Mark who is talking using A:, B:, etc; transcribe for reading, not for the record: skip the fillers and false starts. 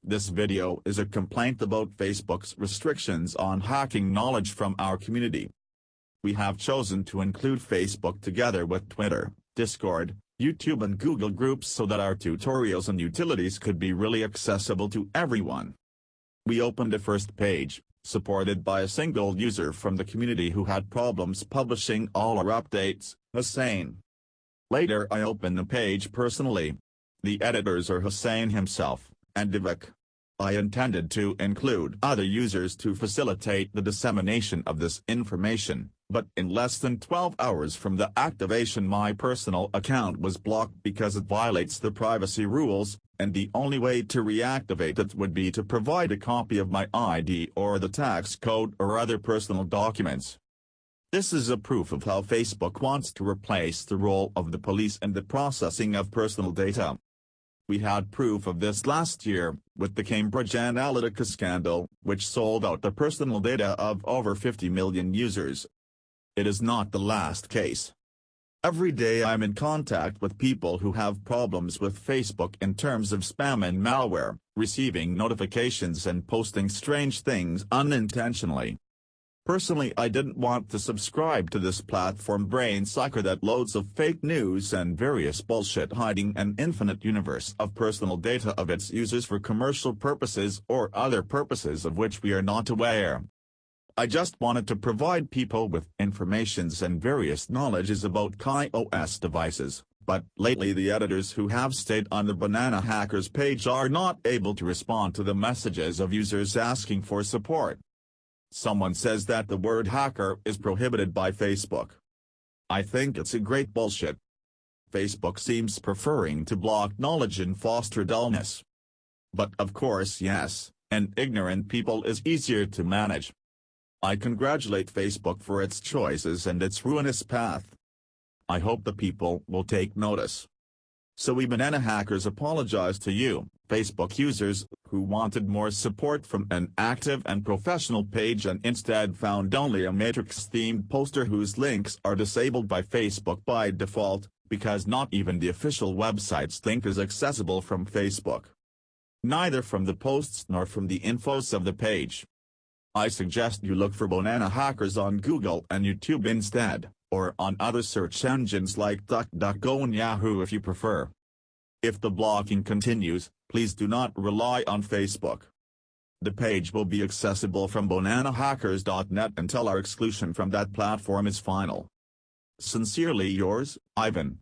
A: This video is a complaint about Facebook's restrictions on hacking knowledge from our community. We have chosen to include Facebook together with Twitter, Discord, YouTube and Google Groups so that our tutorials and utilities could be really accessible to everyone. We opened a first page, supported by a single user from the community who had problems publishing all our updates, Hussein. Later I opened the page personally. The editors are Hussein himself, and Divik. I intended to include other users to facilitate the dissemination of this information, but in less than 12 hours from the activation my personal account was blocked because it violates the privacy rules, and the only way to reactivate it would be to provide a copy of my ID or the tax code or other personal documents. This is a proof of how Facebook wants to replace the role of the police in the processing of personal data. We had proof of this last year, with the Cambridge Analytica scandal, which sold out the personal data of over 50 million users. It is not the last case. Every day I'm in contact with people who have problems with Facebook in terms of spam and malware, receiving notifications and posting strange things unintentionally. Personally, I didn't want to subscribe to this platform brain sucker that loads of fake news and various bullshit hiding an infinite universe of personal data of its users for commercial purposes or other purposes of which we are not aware. I just wanted to provide people with informations and various knowledges about KaiOS devices, but lately the editors who have stayed on the BananaHackers page are not able to respond to the messages of users asking for support. Someone says that the word hacker is prohibited by Facebook. I think it's a great bullshit. Facebook seems preferring to block knowledge and foster dullness. But of course yes, and ignorant people is easier to manage. I congratulate Facebook for its choices and its ruinous path. I hope the people will take notice. So we BananaHackers apologize to you, Facebook users, who wanted more support from an active and professional page and instead found only a Matrix-themed poster whose links are disabled by Facebook by default, because not even the official website's link is accessible from Facebook. Neither from the posts nor from the infos of the page. I suggest you look for BananaHackers on Google and YouTube instead, or on other search engines like DuckDuckGo and Yahoo if you prefer. If the blocking continues, please do not rely on Facebook. The page will be accessible from bananahackers.net until our exclusion from that platform is final. Sincerely yours, Ivan.